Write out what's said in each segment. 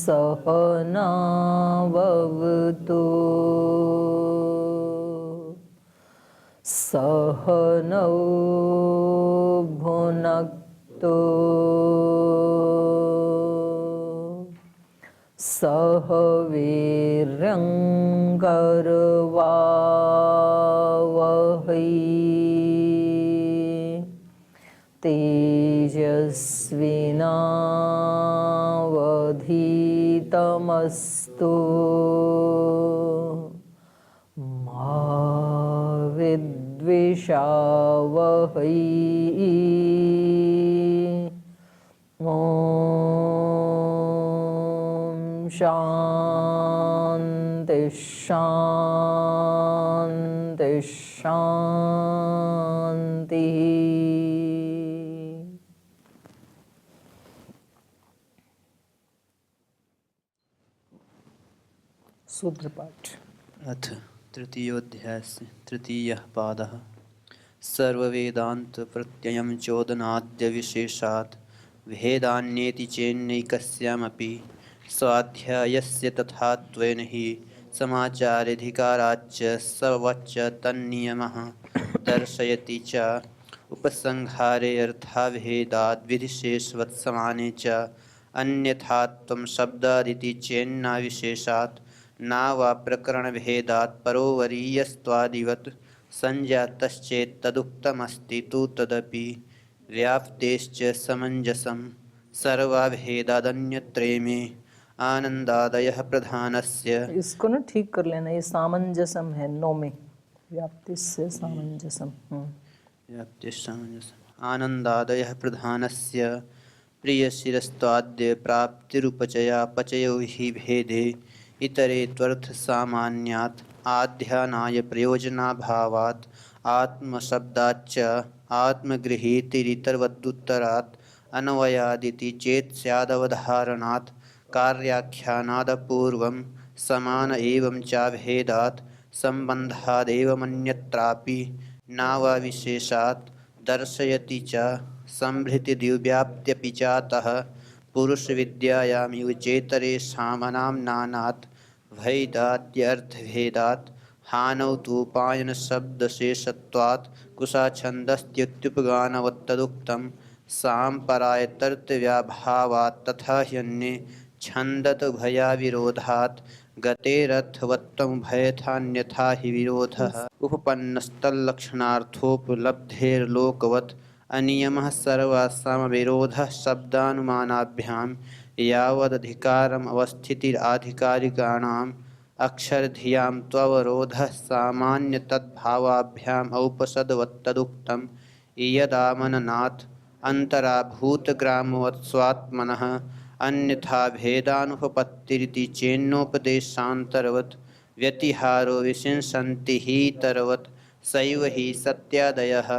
सहनाववतु सहनौ भुनक्तु सह वीर्यं करवावहै तेजस्विनावधीतमस्तु मा विद्विषावहै। ॐ शान्ति शान्ति शान्ति। सूत्र पाठ। अथ तृतीयोऽध्यायस्य तृतीयः पादः। सर्ववेदान्त प्रत्ययं चोदनाद्य विशेषात् भेदान्येति चेन्नैकस्यामपि स्वाध्यायस्य तथात्वेन हि समाचाराधिकाराच्च सवच्च तन्नियमः दर्शयति च उपसंहारे अर्थाभेदाद् विधिशेषवत् समाने च अन्यथात्वं शब्दादिति चेन्ना विशेषात् न वा प्रकरणभेदात् परोवरीयस्त्वादिवत् संजातश्चेत् तदुक्तमस्ति तु तदपि व्याप्तेश्च समञ्जसं सर्वाभेदादन्यत्रेमे आनन्दादयः प्रधानस्य। इसको ना ठीक कर लेना, ये सामंजसम है नौ में, व्याप्ति से सामंजसम। व्याप्तिस्सामञ्जसम् आनन्दादयः प्रधानस्य प्रियशिरस्त्वाद्य प्राप्तिरुपचयापचयो हि भेदे इतरे त्वर्थसामान्यात् आध्यानाय प्रयोजनाभावात् आत्मशब्दाच्च आत्मगृहीतिरितरवदुत्तरात् अन्वयादिति चेत् स्यादवधारणात् कार्याख्यानादपूर्वं समान एवं चाभेदात् सम्बन्धादेवमन्यत्रापि न वा विशेषात् दर्शयति च संभृतिद्व्याप्त्यपि चातः पुरुषविद्यायां युजेतरेषामनाम्नानात् भैदाद्यर्थभेदात् हानौ तु पायनशब्दशेषत्वात् कुशाछन्दस्त्युपगानवत्तदुक्तं साम्परायतर्तव्याभावात् तथा ह्यन्ये छन्दतुभयाविरोधात् गतेरर्थवत्तमुभयथान्यथा हि विरोधः उपपन्नस्तल्लक्षणार्थोपलब्धेर्लोकवत् अनियमः सर्वासामविरोधः शब्दानुमानाभ्यां यावदधिकारम् अवस्थितिराधिकारिकाणाम् अक्षरधियां त्ववरोधः सामान्यतद्भावाभ्याम् औपसदवत्तदुक्तं यदामननात् अन्तराभूतग्रामवत्स्वात्मनः अन्यथा भेदानुपपत्तिरिति चेन्नोपदेशान्तरवत् व्यतिहारो विशिंसन्ति हीतरवत् सैव हि सत्यादयः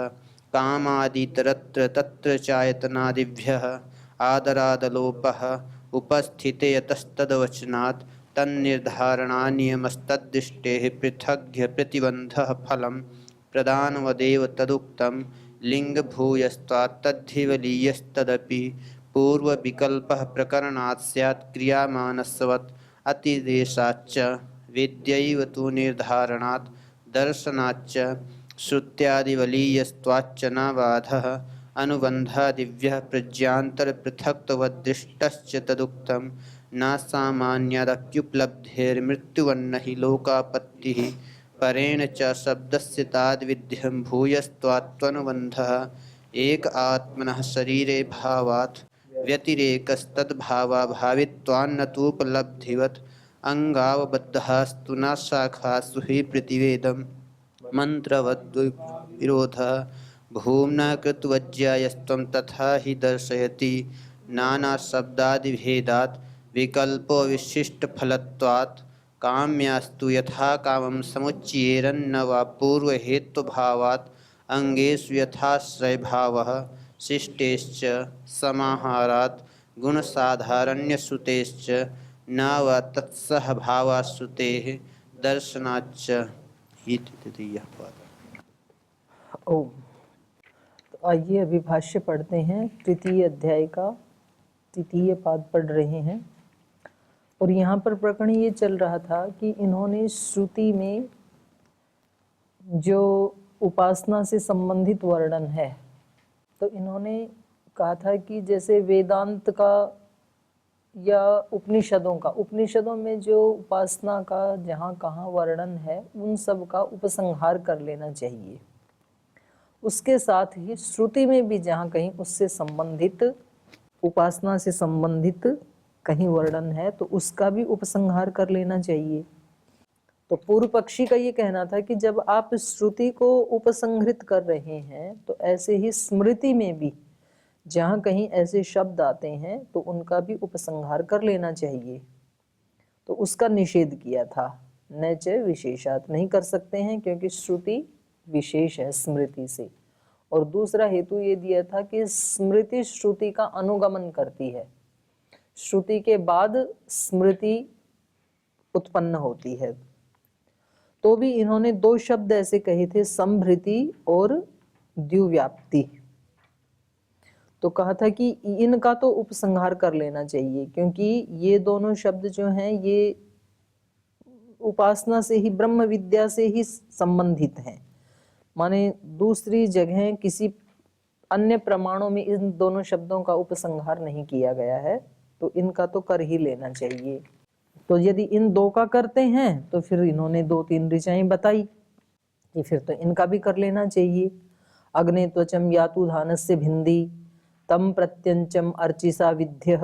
कामादितरत्र तत्र चायतनादिभ्यः आदरादलोपः उपस्थिते यतस्तद्वचनात् तन्निर्धारणानियमस्तद्दृष्टेः पृथग्य प्रतिबन्धः फलं प्रदानवदेव तदुक्तं लिङ्गभूयस्त्वात् तद्धिवलीयस्तदपि पूर्वविकल्पः प्रकरणात् स्यात् क्रियामानस्वत् अतिदेशाच्च विद्यैव तु निर्धारणात् दर्शनाच्च श्रुत्यादिवलीयस्त्वाच्च न बाधः अनुबन्धादिव्यः प्रज्ञान्तरपृथक्त्वदृष्टश्च तदुक्तं न सामान्यादप्युपलब्धेर्मृत्युवन्न हि लोकापत्तिः परेण च शब्दस्य ताद्विध्यं भूयस्त्वात्त्वनुबन्धः एक आत्मनः शरीरे भावात् व्यतिरेकस्तद्भावाभावित्वान्न तूपलब्धिवत् अङ्गावबद्धस्तु न शाखासु हि प्रतिवेदं मन्त्रवद्विरोधः भूम्ना कृतवज्जायस्त्वं तथा हि दर्शयति नानाशब्दादिभेदात् विकल्पो विशिष्टफलत्वात् काम्यास्तु यथा कामं समुच्चयेरन्न वा पूर्वहेतुभावात् अंगेषु यथाश्रयभावः शिष्टेश्च समाहारात् गुणसाधारण्यश्रुतेश्च न वा तत्सहभावाश्रुतेः दर्शनाच्च इति तृतीयः पादः। ओम। तो आइए अभी भाष्य पढ़ते हैं। तृतीय अध्याय का तृतीय पाद पढ़ रहे हैं। और यहाँ पर प्रकरण ये चल रहा था कि इन्होंने श्रुति में जो उपासना से संबंधित वर्णन है, तो इन्होंने कहा था कि जैसे वेदांत का या उपनिषदों में जो उपासना का जहाँ कहाँ वर्णन है उन सब का उपसंहार कर लेना चाहिए। उसके साथ ही श्रुति में भी जहाँ कहीं उससे संबंधित, उपासना से संबंधित कहीं वर्णन है तो उसका भी उपसंहार कर लेना चाहिए। तो पूर्व पक्षी का ये कहना था कि जब आप श्रुति को उपसंहृत कर रहे हैं तो ऐसे ही स्मृति में भी जहाँ कहीं ऐसे शब्द आते हैं तो उनका भी उपसंहार कर लेना चाहिए। तो उसका निषेध किया था, न च विशेषात, नहीं कर सकते हैं क्योंकि श्रुति विशेष है स्मृति से। और दूसरा हेतु ये दिया था कि स्मृति श्रुति का अनुगमन करती है, श्रुति के बाद स्मृति उत्पन्न होती है। तो भी इन्होंने दो शब्द ऐसे कहे थे, संभृति और द्युव्याप्ति। तो कहा था कि इनका तो उपसंहार कर लेना चाहिए क्योंकि ये दोनों शब्द जो हैं ये उपासना से ही, ब्रह्म विद्या से ही संबंधित हैं। माने दूसरी जगह किसी अन्य प्रमाणों में इन दोनों शब्दों का उपसंहार नहीं किया गया है, तो इनका तो कर ही लेना चाहिए। तो यदि इन दो का करते हैं तो फिर इन्होंने 2-3 ऋचाएं बताई कि फिर तो इनका भी कर लेना चाहिए। अग्ने त्वचम यातु धानस्य भिंदी तम प्रत्यंचम अर्चिसा विद्य,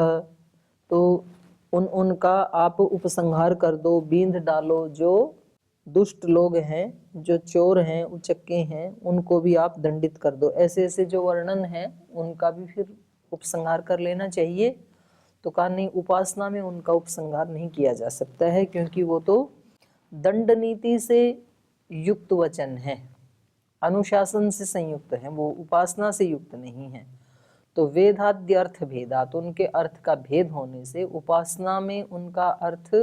तो उनका आप उपसंहार कर दो, बींध डालो। जो दुष्ट लोग हैं, जो चोर हैं, उचक्के हैं, उनको भी आप दंडित कर दो। ऐसे ऐसे जो वर्णन है उनका भी फिर उपसंहार कर लेना चाहिए। तो कहा नहीं, उपासना में उनका उपसंहार नहीं किया जा सकता है क्योंकि वो तो दंड नीति से युक्त वचन है, अनुशासन से संयुक्त है, वो उपासना से युक्त नहीं है। तो वेदाद्य अर्थ भेदात, उनके अर्थ का भेद होने से उपासना में उनका अर्थ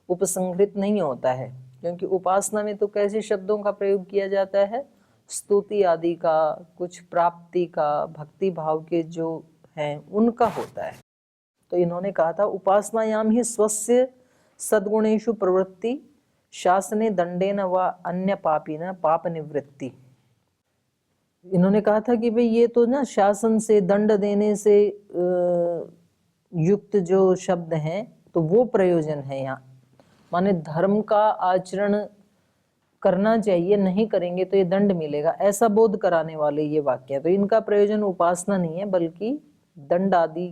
उपसंहृत नहीं होता है। क्योंकि उपासना में तो कैसे शब्दों का प्रयोग किया जाता है, स्तुति आदि का, कुछ प्राप्ति का, भक्ति भाव के जो हैं उनका होता है। तो इन्होंने कहा था उपासनायाम ही स्वस्य सद्गुणेषु प्रवृत्ति शासने दंडेन व अन्य पापिन पाप निवृत्ति। इन्होंने कहा था कि भाई ये तो ना शासन से, दंड देने से युक्त जो शब्द हैं तो वो प्रयोजन है यहाँ। माने धर्म का आचरण करना चाहिए, नहीं करेंगे तो ये दंड मिलेगा, ऐसा बोध कराने वाले ये वाक्य। तो इनका प्रयोजन उपासना नहीं है बल्कि दंड आदि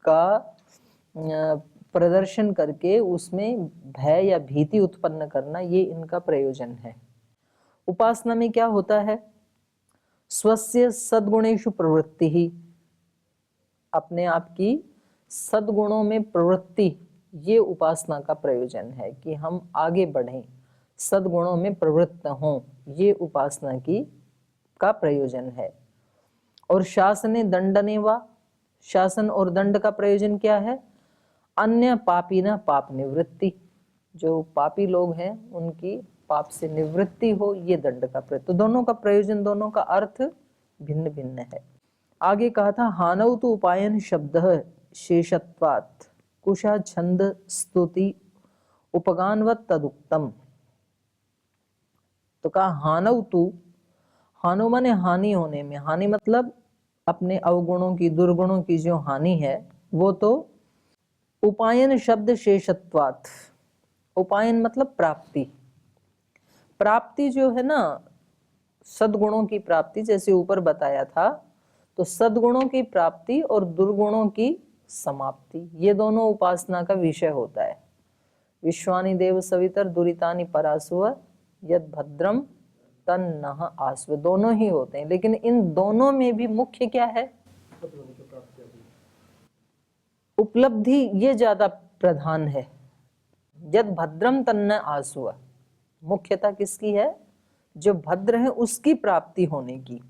का प्रदर्शन करके उसमें भय या भीति उत्पन्न करना, ये इनका प्रयोजन है। उपासना में क्या होता है, स्वस्य सद्गुणेषु प्रवृत्ति ही, अपने आप की सद्गुणों में प्रवृत्ति, ये उपासना का प्रयोजन है कि हम आगे बढ़ें, सद्गुणों में प्रवृत्त हों, ये उपासना का प्रयोजन है। और शासने दंडने वा, शासन और दंड का प्रयोजन क्या है, अन्य पापी न पाप निवृत्ति, जो पापी लोग हैं उनकी पाप से निवृत्ति हो, ये दंड का प्रयोजन। तो दोनों का प्रयोजन, दोनों का अर्थ भिन्न भिन्न है। आगे कहा था हानौ तु उपायन शब्द शेषत्वात् कुशा छंद स्तुति उपगानवत् तदुक्तम। तो कहा हानौ तु, हानो माने हानि होने में, हानि मतलब अपने अवगुणों की, दुर्गुणों की जो हानि है वो तो उपायन शब्द शेषत्वात्, उपायन मतलब प्राप्ति, प्राप्ति जो है ना सद्गुणों की प्राप्ति, जैसे ऊपर बताया था, तो सद्गुणों की प्राप्ति और दुर्गुणों की समाप्ति, ये दोनों उपासना का विषय होता है। विश्वानि देव सवितर दुरितानि परासुव यद भद्रम तन्नः आस्व, दोनों ही होते हैं। लेकिन इन दोनों में भी मुख्य क्या है, उपलब्धि, ये ज्यादा प्रधान है। यद भद्रम तन्न आसुव, मुख्यता किसकी है, जो भद्र है उसकी प्राप्ति होने की।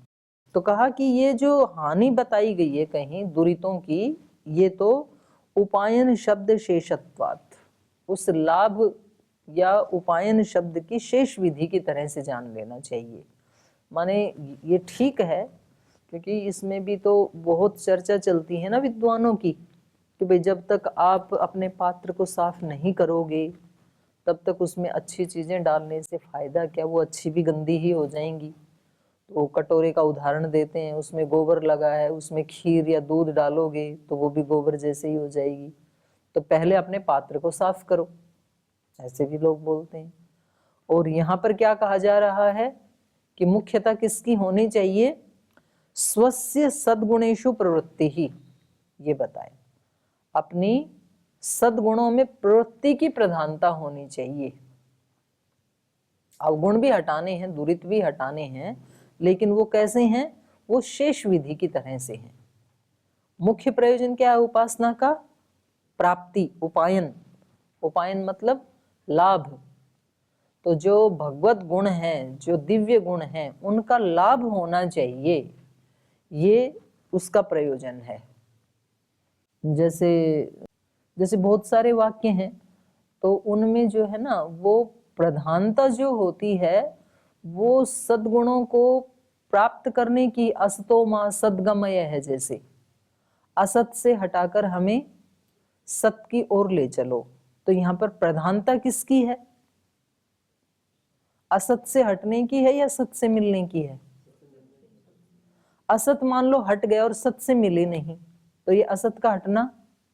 तो कहा कि ये जो हानि बताई गई है कहीं दुरितों की, ये तो उपायन शब्द शेषत्वात्, उस लाभ या उपायन शब्द की शेष विधि की तरह से जान लेना चाहिए। माने ये ठीक है क्योंकि इसमें भी तो बहुत चर्चा चलती है ना विद्वानों की कि भाई जब तक आप अपने पात्र को साफ नहीं करोगे तब तक उसमें अच्छी चीजें डालने से फायदा क्या, वो अच्छी भी गंदी ही हो जाएंगी। तो कटोरे का उदाहरण देते हैं, उसमें गोबर लगा है, उसमें खीर या दूध डालोगे तो वो भी गोबर जैसे ही हो जाएगी। तो पहले अपने पात्र को साफ करो, ऐसे भी लोग बोलते हैं। और यहाँ पर क्या कहा जा रहा है कि मुख्यता किसकी होनी चाहिए, स्वस्य सद्गुणेषु प्रवृत्ति ही, ये बताए अपनी सद्गुणों में प्रवृत्ति की प्रधानता होनी चाहिए। अवगुण भी हटाने हैं, दुरित भी हटाने हैं, लेकिन वो कैसे हैं, वो शेष विधि की तरह से हैं। मुख्य प्रयोजन क्या है उपासना का, प्राप्ति, उपायन। उपायन मतलब लाभ। तो जो भगवत गुण हैं, जो दिव्य गुण हैं, उनका लाभ होना चाहिए, ये उसका प्रयोजन है। जैसे बहुत सारे वाक्य हैं, तो उनमें जो है ना, वो प्रधानता जो होती है वो सद्गुणों को प्राप्त करने की, असतो मा सद्गमय है। जैसे असत से हटाकर हमें सत की ओर ले चलो, तो यहाँ पर प्रधानता किसकी है, असत से हटने की है या सत से मिलने की है। असत मान लो हट गया और सत से मिले नहीं, तो ये असत का हटना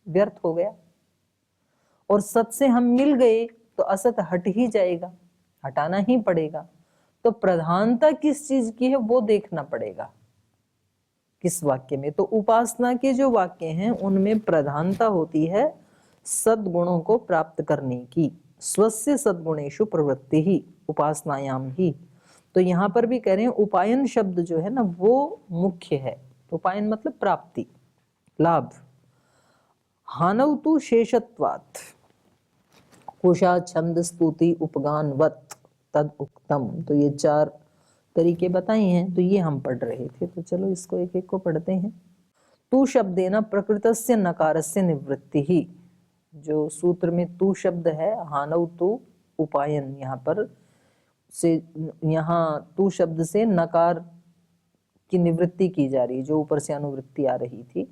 व्यर्थ हो गया। और सत से हम मिल गए तो असत हट ही जाएगा, हटाना ही पड़ेगा। तो प्रधानता किस चीज की है वो देखना पड़ेगा, किस वाक्य में। तो उपासना के जो वाक्य हैं उनमें प्रधानता होती है सद्गुणों को प्राप्त करने की। स्वस्य सद्गुणेषु प्रवृत्ति ही उपासनायाम ही। तो यहाँ पर भी कह रहे हैं उपायन शब्द जो है ना वो मुख्य है। उपायन मतलब प्राप्ति, लाभ। हानौ तु शेषत्वात् कुशा छंद स्तुति उपगानवत तद उक्तम। तो ये 4 तरीके बताए हैं, तो ये हम पढ़ रहे थे। तो चलो इसको एक एक को पढ़ते हैं। तू शब्देन प्रकृतस्य नकारस्य निवृत्ति ही। जो सूत्र में तू शब्द है, हानौ तु उपायन, यहाँ पर से, यहाँ तू शब्द से नकार की निवृत्ति की जा रही, जो ऊपर से अनुवृत्ति आ रही थी।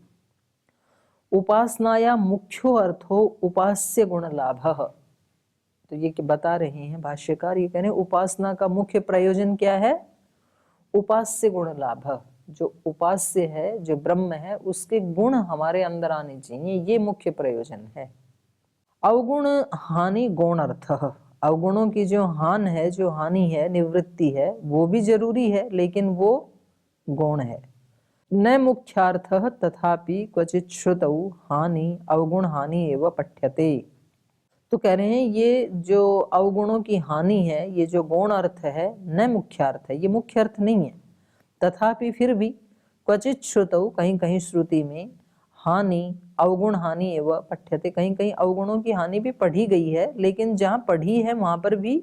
उपासनाया मुख्यो अर्थो उपास्य गुण लाभः। तो ये बता रहे हैं भाष्यकार, ये कह रहे हैं उपासना का मुख्य प्रयोजन क्या है, उपास्य गुण लाभ। जो उपास्य है, जो ब्रह्म है, उसके गुण हमारे अंदर आने चाहिए, ये मुख्य प्रयोजन है। अवगुण हानि गौण अर्थ। अवगुणों की जो हान है, जो हानि है, निवृत्ति है, वो भी जरूरी है, लेकिन वो गौण है। न मुख्यार्थ तथापि क्वचित श्रुतौ हानि अवगुण हानि एवं पठ्यते। तो कह रहे हैं ये जो अवगुणों की हानि है, ये जो गौण अर्थ है, न मुख्य अर्थ है, ये मुख्य अर्थ नहीं है। तथापि फिर भी क्वचित श्रुतौ, कहीं कहीं श्रुति में, हानि अवगुण हानि एवं पठ्यते, कहीं कहीं अवगुणों की हानि भी पढ़ी गई है, लेकिन जहाँ पढ़ी है वहां पर भी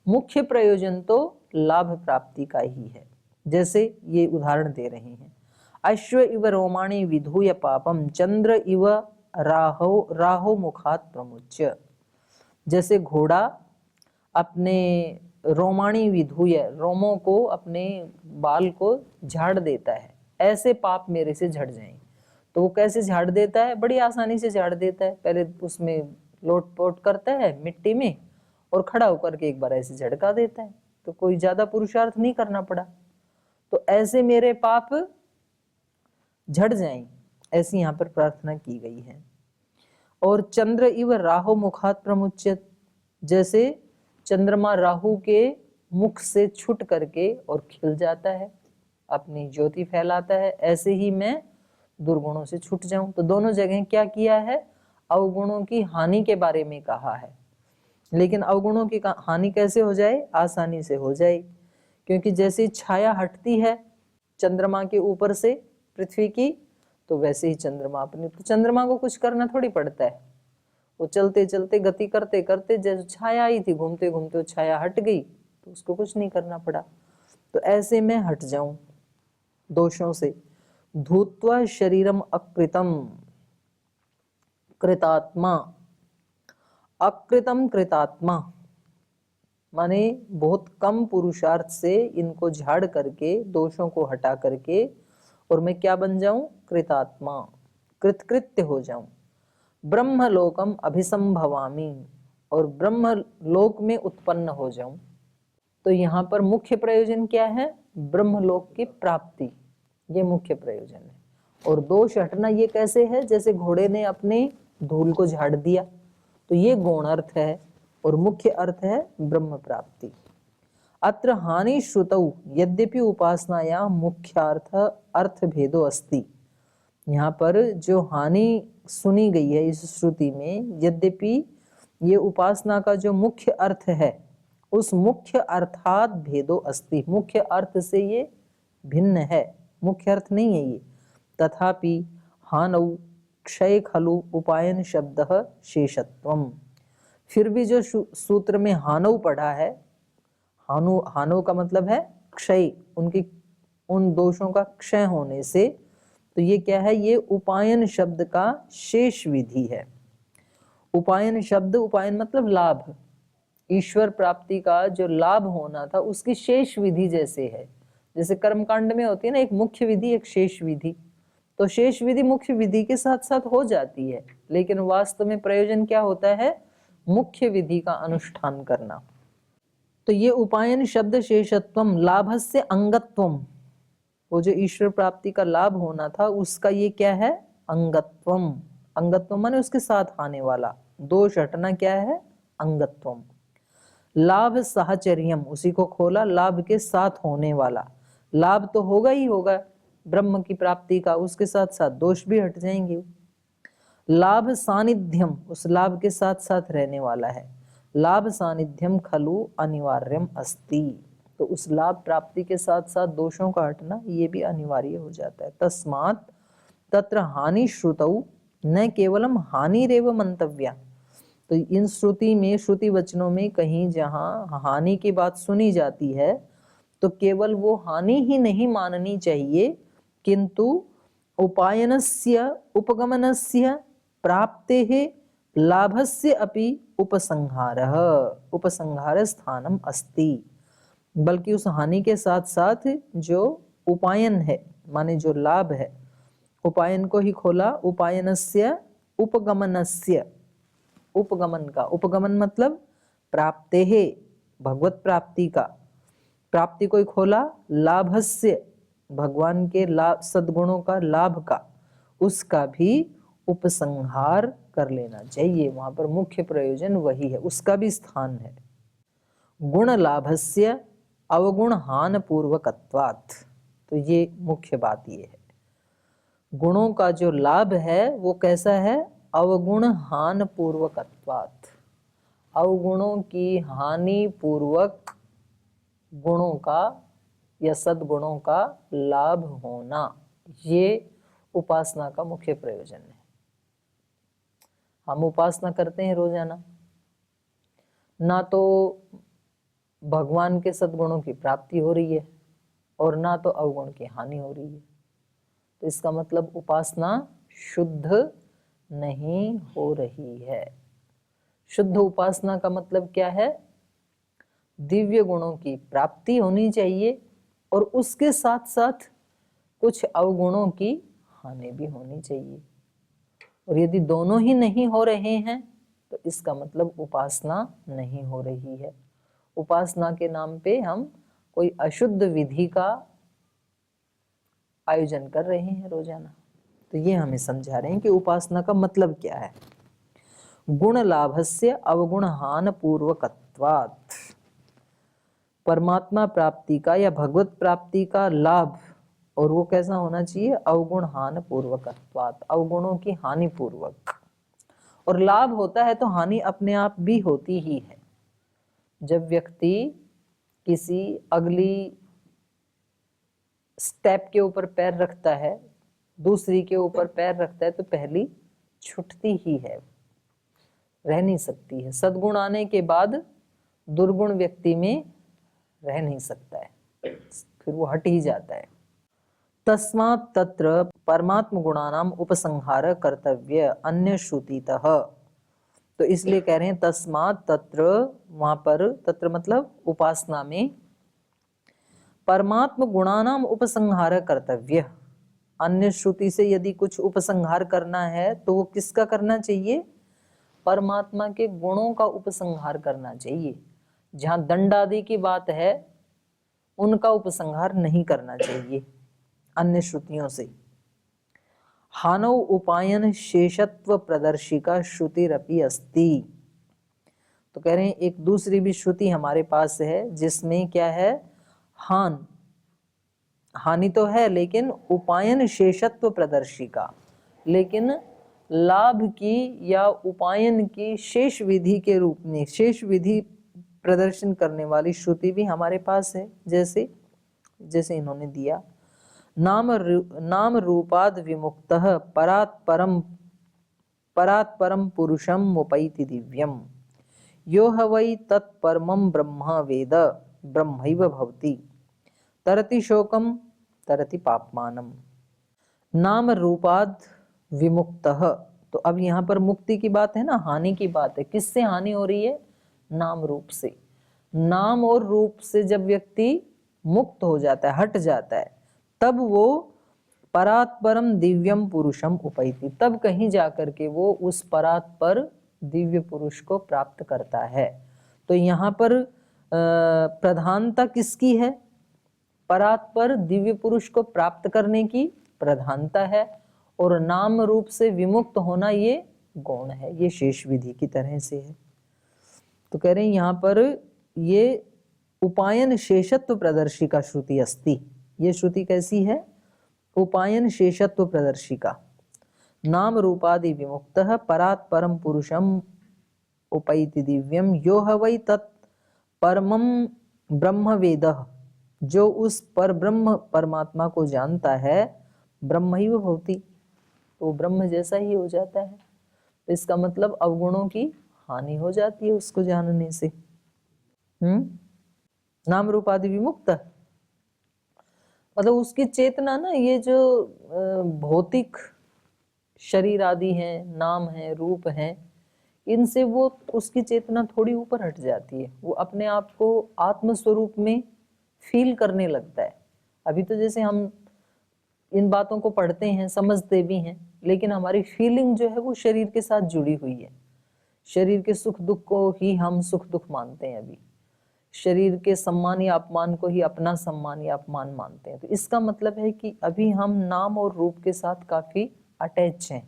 मुख्य प्रयोजन तो लाभ प्राप्ति का ही है। जैसे ये उदाहरण दे रहे हैं, अश्व इव रोमाणी विधूय पापम चंद्र इव राहो मुखात प्रमुच्य। जैसे घोड़ा अपने रोमाणी विधूय, रोमों को, अपने बाल को झाड़ देता है, ऐसे पाप मेरे से झड़ जाएं। तो वो कैसे झाड़ देता है, बड़ी आसानी से झाड़ देता है। पहले उसमें लोट-पोट करता है मिट्टी में और खड़ा होकर के एक बार ऐसे झड़का देता है, तो कोई ज्यादा पुरुषार्थ नहीं करना पड़ा। तो ऐसे मेरे पाप झड़ जाएं, ऐसी यहाँ पर प्रार्थना की गई है। और चंद्र इव राहु मुखात प्रमुच्यत, जैसे चंद्रमा राहु के मुख से छूट करके और खिल जाता है, अपनी ज्योति फैलाता है, ऐसे ही मैं दुर्गुणों से छूट जाऊं। तो दोनों जगह क्या किया है, अवगुणों की हानि के बारे में कहा है। लेकिन अवगुणों की हानि कैसे हो जाए, आसानी से हो जाए, क्योंकि जैसे छाया हटती है चंद्रमा के ऊपर से पृथ्वी की, तो वैसे ही चंद्रमा अपने, तो चंद्रमा को कुछ करना थोड़ी पड़ता है, वो चलते चलते गति करते करते, जैसे छाया आई थी, घूमते घूमते वो छाया हट गई, तो उसको कुछ नहीं करना पड़ा। तो ऐसे मैं हट जाऊं दोषों से। धूत्वा शरीरम अकृतम कृतात्मा। अकृतम कृतात्मा माने बहुत कम पुरुषार्थ से इनको झाड़ करके, दोषों को हटा करके, और मैं क्या बन जाऊं, कृतात्मा, कृतकृत्य हो जाऊं। ब्रह्मलोकम अभिसंभवामि, और ब्रह्मलोक में उत्पन्न हो जाऊं। तो यहाँ पर मुख्य प्रयोजन क्या है? ब्रह्मलोक की प्राप्ति, ये मुख्य प्रयोजन है। और दोष हटना ये कैसे है? जैसे घोड़े ने अपने धूल को झाड़ दिया, तो ये गौण अर्थ है और मुख्य अर्थ है ब्रह्म प्राप्ति। अत्र हानि श्रुतौ यद्यपि उपासनाया मुख्यार्थ अर्थ भेदो अस्ति। यहाँ पर जो हानि सुनी गई है इस श्रुति में, यद्यपि ये उपासना का जो मुख्य अर्थ है उस मुख्य अर्थात भेदो अस्ति, मुख्य अर्थ से ये भिन्न है, मुख्य अर्थ नहीं है ये। तथापि हानौ क्षय खलु उपायन शब्द शेषत्वम, फिर भी जो सूत्र में हानौ पढ़ा है, हानो का मतलब है क्षय, उनकी उन दोषों का क्षय होने से, तो ये क्या है? ये उपायन शब्द का शेष विधि है। उपायन शब्द, उपायन मतलब लाभ, ईश्वर प्राप्ति का जो लाभ होना था उसकी शेष विधि जैसे है। जैसे कर्मकांड में होती है ना एक मुख्य विधि एक शेष विधि, तो शेष विधि मुख्य विधि के साथ साथ हो जाती है, लेकिन वास्तव में प्रयोजन क्या होता है? मुख्य विधि का अनुष्ठान करना। तो ये उपायन शब्द शेषत्वम लाभस्य अंगत्वम, वो जो ईश्वर प्राप्ति का लाभ होना था उसका ये क्या है? अंगत्वम। अंगत्वम माने उसके साथ आने वाला, दोष हटना क्या है? अंगत्वम। लाभ साहचर्यम, उसी को खोला, लाभ के साथ होने वाला, लाभ तो होगा ही होगा ब्रह्म की प्राप्ति का, उसके साथ साथ दोष भी हट जाएंगे। लाभ सानिध्यम, उस लाभ के साथ साथ रहने वाला है। लाभ सानिध्यम खलु अनिवार्यम अस्ति, तो उस लाभ प्राप्ति के साथ साथ दोषों का हटना ये भी अनिवार्य हो जाता है। तस्मात् तत्र हानि श्रुतौ न केवलम हानिरेव मंतव्या, तो इन श्रुति में, श्रुति वचनों में कहीं जहां हानि की बात सुनी जाती है तो केवल वो हानि ही नहीं माननी चाहिए, किंतु उपायनस्य उपगमनस्य प्राप्तेः लाभस्य अपि उपसंहारः उपसंहार स्थानम अस्ति, बल्कि उस हानि के साथ साथ जो उपायन है माने जो लाभ है, उपायन को ही खोला, उपायनस्य उपगमनस्य, उपगमन का, उपगमन मतलब प्राप्ते है भगवत प्राप्ति का, प्राप्ति को ही खोला, लाभस्य भगवान के लाभ सद्गुणों का लाभ का, उसका भी उपसंहार कर लेना चाहिए। वहां पर मुख्य प्रयोजन वही है, उसका भी स्थान है। गुण लाभस्य अवगुण हान पूर्वकत्वात्, तो ये मुख्य बात ये है, गुणों का जो लाभ है वो कैसा है? अवगुण हान पूर्वकत्वात्, अवगुणों की हानि पूर्वक गुणों का या सद्गुणों का लाभ होना, ये उपासना का मुख्य प्रयोजन है। हम उपासना करते हैं रोजाना, ना तो भगवान के सद्गुणों की प्राप्ति हो रही है और ना तो अवगुण की हानि हो रही है, तो इसका मतलब उपासना शुद्ध नहीं हो रही है। शुद्ध उपासना का मतलब क्या है? दिव्य गुणों की प्राप्ति होनी चाहिए और उसके साथ साथ कुछ अवगुणों की हानि भी होनी चाहिए, और यदि दोनों ही नहीं हो रहे हैं तो इसका मतलब उपासना नहीं हो रही है। उपासना के नाम पे हम कोई अशुद्ध विधि का आयोजन कर रहे हैं रोजाना। तो ये हमें समझा रहे हैं कि उपासना का मतलब क्या है। गुण लाभस्य अवगुण हान पूर्वकत्वात्, परमात्मा प्राप्ति का या भगवत प्राप्ति का लाभ, और वो कैसा होना चाहिए? अवगुण हान पूर्वकत्वात्, अवगुणों की हानि पूर्वक। और लाभ होता है तो हानि अपने आप भी होती ही है। जब व्यक्ति किसी अगली स्टेप के ऊपर पैर रखता है, दूसरी के ऊपर पैर रखता है, तो पहली छूटती ही है, रह नहीं सकती है। सद्गुण आने के बाद दुर्गुण व्यक्ति में रह नहीं सकता है, फिर वो हट ही जाता है। तस्मात् तत्र परमात्म गुणानाम उपसंहार कर्तव्य अन्य श्रुतितः, तो इसलिए कह रहे हैं तस्मात् तत्र, वहां पर तत्र मतलब उपासना में, परमात्म गुणानाम उपसंहार कर्तव्य, अन्य श्रुति से यदि कुछ उपसंहार करना है तो वो किसका करना चाहिए? परमात्मा के गुणों का उपसंहार करना चाहिए। जहां दंड आदि की बात है उनका उपसंहार नहीं करना चाहिए अन्य श्रुतियों से। हानौ उपायन शेषत्व प्रदर्शिका श्रुतिरपि अस्ति। तो कह रहे हैं एक दूसरी भी श्रुति हमारे पास है जिसमें क्या है? हानि तो है लेकिन उपायन शेषत्व प्रदर्शिका, लेकिन लाभ की या उपायन की शेष विधि के रूप में शेष विधि प्रदर्शन करने वाली श्रुति भी हमारे पास है। जैसे जैसे इन्होंने दिया, नाम रूपाद विमुक्तः परात् परम पुरुषम मुपैति दिव्यम यो ह वै तत्परमं ब्रह्म वेद ब्रह्मैव भवति तरति शोकम तरति पापमानम। नाम रूपाद विमुक्तः, तो अब यहाँ पर मुक्ति की बात है ना, हानि की बात है। किससे हानि हो रही है? नाम रूप से। नाम और रूप से जब व्यक्ति मुक्त हो जाता है, हट जाता है, तब वो परात्परम दिव्यम पुरुषम उपैति, तब कहीं जाकर के वो उस परात्पर दिव्य पुरुष को प्राप्त करता है। तो यहाँ पर प्रधानता किसकी है? परात्पर दिव्य पुरुष को प्राप्त करने की प्रधानता है, और नाम रूप से विमुक्त होना ये गौण है, ये शेष विधि की तरह से है। तो कह रहे हैं यहाँ पर ये उपायन शेषत्व प्रदर्शिका श्रुति अस्ति। ये श्रुति कैसी है? उपायन शेषत्व प्रदर्शिका। नाम रूपादि विमुक्तः परात् परम पुरुषम उपैति दिव्यम यो ह वै तत् परमं ब्रह्म वेदः, जो उस पर ब्रह्म परमात्मा को जानता है, ब्रह्मैव भवति, तो ब्रह्म जैसा ही हो जाता है। तो इसका मतलब अवगुणों की हानि हो जाती है उसको जानने से। नाम रूपादि विमुक्त मतलब उसकी चेतना ना, ये जो भौतिक शरीर आदि हैं, नाम है, रूप है, इनसे वो उसकी चेतना थोड़ी ऊपर हट जाती है। वो अपने आप को आत्म स्वरूप में फील करने लगता है। अभी तो जैसे हम इन बातों को पढ़ते हैं, समझते भी हैं, लेकिन हमारी फीलिंग जो है वो शरीर के साथ जुड़ी हुई है। शरीर के सुख दुख को ही हम सुख दुख मानते हैं, अभी शरीर के सम्मान या अपमान को ही अपना सम्मान या अपमान मानते हैं। तो इसका मतलब है कि अभी हम नाम और रूप के साथ काफी अटैच हैं,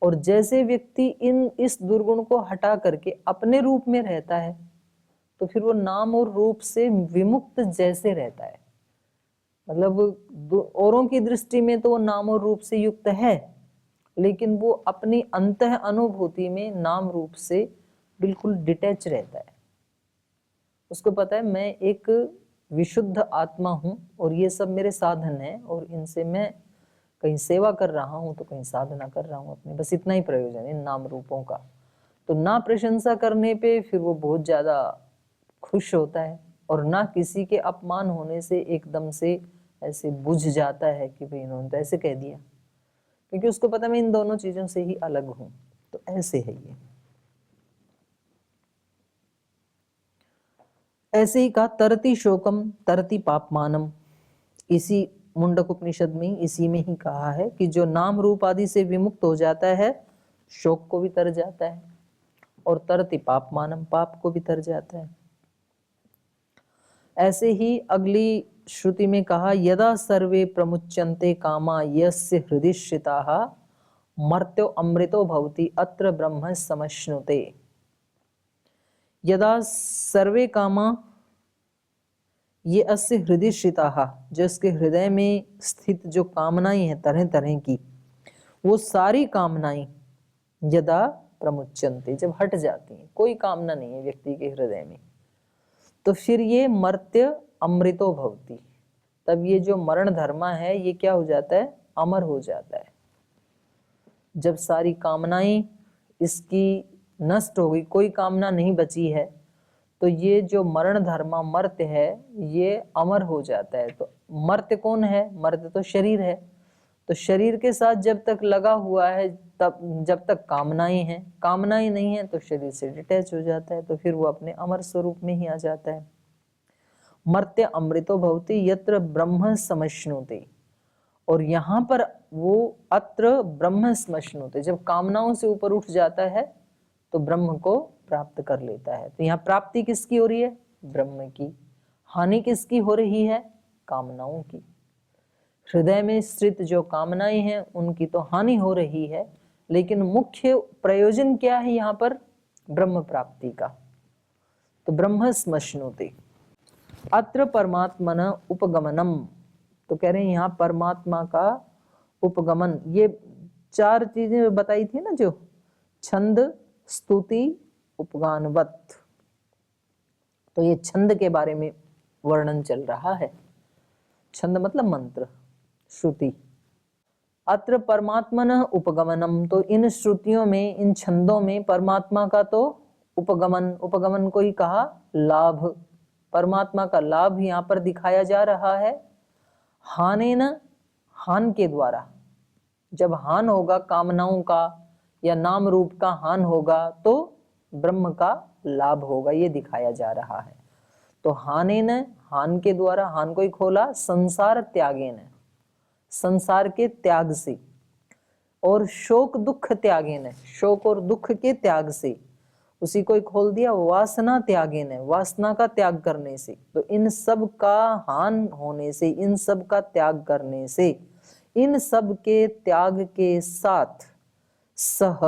और जैसे व्यक्ति इस दुर्गुण को हटा करके अपने रूप में रहता है, तो फिर वो नाम और रूप से विमुक्त जैसे रहता है। मतलब औरों की दृष्टि में तो वो नाम और रूप से युक्त है, लेकिन वो अपनी अंतः अनुभूति में नाम रूप से बिल्कुल डिटैच रहता है। उसको पता है मैं एक विशुद्ध आत्मा हूँ और ये सब मेरे साधन हैं, और इनसे मैं कहीं सेवा कर रहा हूँ तो कहीं साधना कर रहा हूँ अपने, बस इतना ही प्रयोजन है इन नाम रूपों का। तो ना प्रशंसा करने पे फिर वो बहुत ज्यादा खुश होता है, और ना किसी के अपमान होने से एकदम से ऐसे बुझ जाता है कि भाई इन्होंने तो ऐसे कह दिया, क्योंकि उसको पता मैं इन दोनों चीजों से ही अलग हूँ। तो ऐसे है ये। ऐसे ही कहा तरति शोकम तरति पापमानम। इसी मुंडक उपनिषद में इसी में ही कहा है कि जो नाम रूप आदि से विमुक्त हो जाता है, शोक को भी तर जाता है, और तरति पापमानम, पाप को भी तर जाता है। ऐसे ही अगली श्रुति में कहा, यदा सर्वे प्रमुच्यन्ते कामा यस्य हृदि श्रिताः मर्त्यो अमृतो भवति अत्र ब्रह्म समश्नुते। यदा सर्वे कामा, ये अस्य हृदय श्रिताः, जो इसके हृदय में स्थित जो कामनाएं हैं तरह तरह की, वो सारी कामनाएं यदा प्रमुच्यन्ते, जब हट जाती हैं, कोई कामना नहीं है व्यक्ति के हृदय में, तो फिर ये मर्त्य अमृतो भवति, तब ये जो मरण धर्मा है ये क्या हो जाता है? अमर हो जाता है। जब सारी कामनाएं इसकी नष्ट हो गई, कोई कामना नहीं बची है, तो ये जो मरण धर्मा मर्त्य है ये अमर हो जाता है। तो मर्त्य कौन है? मर्त्य तो शरीर है। तो शरीर के साथ जब तक लगा हुआ है, तब जब तक कामनाएं हैं, कामनाएं नहीं है तो शरीर से डिटैच हो जाता है, तो फिर वो अपने अमर स्वरूप में ही आ जाता है। मर्त्य अमृतो भवति यत्र ब्रह्म समश्नुते। और यहाँ पर वो अत्र ब्रह्म स्मश्नुते, जब कामनाओं से ऊपर उठ जाता है तो ब्रह्म को प्राप्त कर लेता है। तो यहाँ प्राप्ति किसकी हो रही है? ब्रह्म की। हानि किसकी हो रही है? कामनाओं की। हृदय में स्थित जो कामनाएं हैं उनकी तो हानि हो रही है, लेकिन मुख्य प्रयोजन क्या है यहाँ पर? ब्रह्म प्राप्ति का। तो ब्रह्म स्मश्नुते। अत्र परमात्मन उपगमनम, तो कह रहे हैं यहाँ परमात्मा का उपगमन। ये 4 चीजें बताई थी ना, जो छंद, स्तुति, उपगानवत। तो ये छंद के बारे में वर्णन चल रहा है। छंद मतलब मंत्र, श्रुति। अत्र परमात्मन उपगमनम, तो इन श्रुतियों में, इन छंदों में परमात्मा का तो उपगमन, उपगमन को ही कहा लाभ, परमात्मा का लाभ यहाँ पर दिखाया जा रहा है। हानेन, हान के द्वारा, जब हान होगा कामनाओं का या नाम रूप का हान होगा तो ब्रह्म का लाभ होगा, ये दिखाया जा रहा है। तो हानेन, हान के द्वारा, हान को ही खोला, संसार त्यागेन, संसार के त्याग से, और शोक दुख त्यागेन, शोक और दुख के त्याग से, उसी को ही खोल दिया, वासना त्यागेन, वासना का त्याग करने से। तो इन सब का हान होने से, इन सब का त्याग करने से, इन सब के त्याग के साथ सह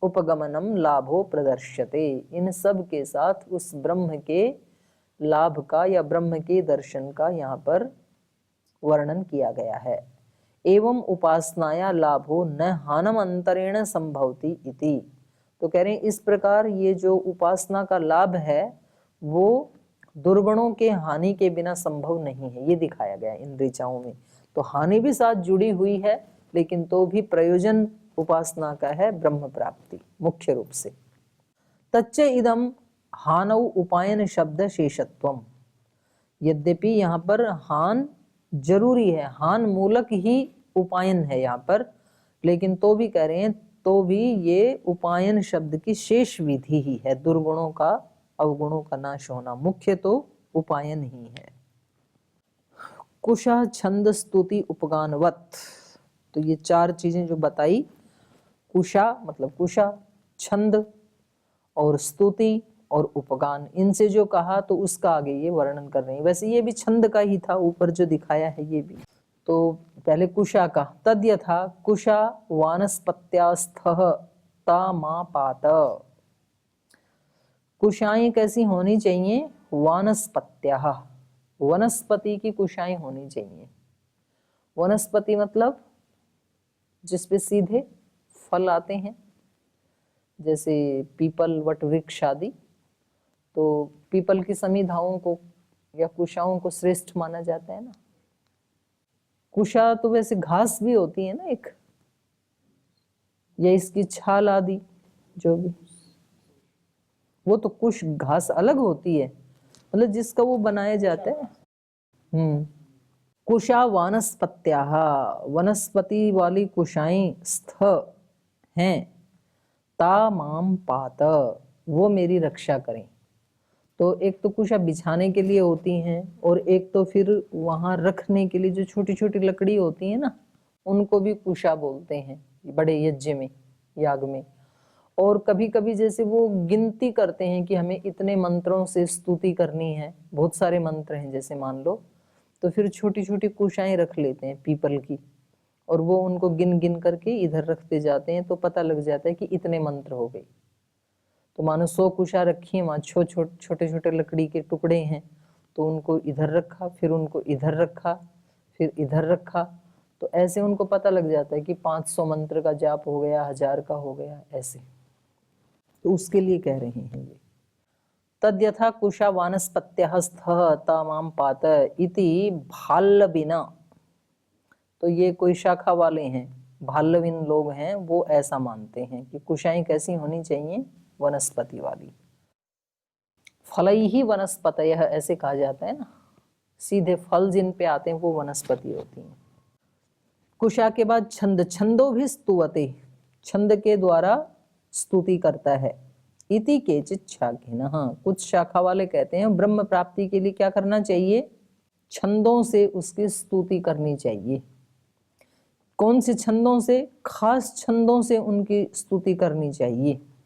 उपगमनम लाभो प्रदर्श्यते, इन सब के साथ उस ब्रह्म के लाभ का या ब्रह्म के दर्शन का यहाँ पर वर्णन किया गया है। एवं उपासनाया लाभो न हानम अंतरेण संभवति इति, तो कह रहे हैं इस प्रकार ये जो उपासना का लाभ है वो दुर्गुणों के हानि के बिना संभव नहीं है, ये दिखाया गया इन ऋचाओं में। तो हानि भी साथ जुड़ी हुई है, लेकिन तो भी प्रयोजन उपासना का है ब्रह्म प्राप्ति मुख्य रूप से। तच्च इदम हानौ उपायन शब्द शेषत्वम, यद्यपि यहाँ पर हान जरूरी है, हान मूलक ही उपायन है यहाँ पर, लेकिन तो भी कह रहे हैं तो भी ये उपायन शब्द की शेष विधि ही है, दुर्गुणों का अवगुणों का नाश होना, मुख्य तो उपायन ही है। कुशा छंद स्तुति उपगानवत, तो ये 4 चीजें जो बताई, कुशा मतलब कुशा, छंद और स्तुति और उपगान, इनसे जो कहा तो उसका आगे ये वर्णन कर रहे हैं। वैसे ये भी छंद का ही था, ऊपर जो दिखाया है ये भी। तो पहले कुशा का, तद यथा कुशा वानस्पत्यास्थः तामापात, कुशाएं कैसी होनी चाहिए? वानस्पत्याः, वनस्पति की कुशाएं होनी चाहिए। वनस्पति मतलब जिसपे सीधे फल आते हैं, जैसे पीपल, वट वृक्ष आदि। तो पीपल की समिधाओं को या कुशाओं को श्रेष्ठ माना जाता है ना। कुशा तो वैसे घास भी होती है ना एक, या इसकी छाल आदि जो भी, वो तो कुश घास अलग होती है, मतलब जिसका वो बनाया जाता है। कुशा वानस्पत्याः, वनस्पति वाली कुशाएं स्थ हैं, ता माम पात, वो मेरी रक्षा करें। तो एक तो कुशा बिछाने के लिए होती हैं, और एक तो फिर वहां रखने के लिए जो छोटी छोटी लकड़ी होती है ना, उनको भी कुशा बोलते हैं बड़े यज्ञ में, याग में। और कभी कभी जैसे वो गिनती करते हैं कि हमें इतने मंत्रों से स्तुति करनी है, बहुत सारे मंत्र हैं जैसे मान लो, तो फिर छोटी छोटी कुशाएं रख लेते हैं पीपल की, और वो उनको गिन गिन करके इधर रखते जाते हैं, तो पता लग जाता है कि इतने मंत्र हो गए। तो मानो 100 कुशा रखी है, वहां छोटे छोटे लकड़ी के टुकड़े हैं, तो उनको इधर रखा, फिर उनको इधर रखा, फिर इधर रखा, तो ऐसे उनको पता लग जाता है कि 500 मंत्र का जाप हो गया, 1000 का हो गया, ऐसे। तो उसके लिए कह रहे हैं ये। तद्यथा कुशा वानस्पत्यः स्थः तामाम पात इति भाल्लविना, तो ये कोई शाखा वाले हैं, भाल्लविन लोग हैं, वो ऐसा मानते हैं कि कुशाएं कैसी होनी चाहिए? वनस्पति वाली। फलैहि वनस्पतयः ऐसे कहा जाता है ना, सीधे फल जिन पे आते हैं वो वनस्पति होती हैं। कुशा के बाद छंद, छंदो भी स्तुवते, छंद के द्वारा स्तुति करता है। इति केचित् शाखिनः, कुछ शाखा वाले कहते हैं ब्रह्म प्राप्ति के लिए क्या करना चाहिए? छंदों से उसकी स्तुति करनी चाहिए। कौन से छंदों से? खास छंदों से उनकी स्तुति करनी चाहिए।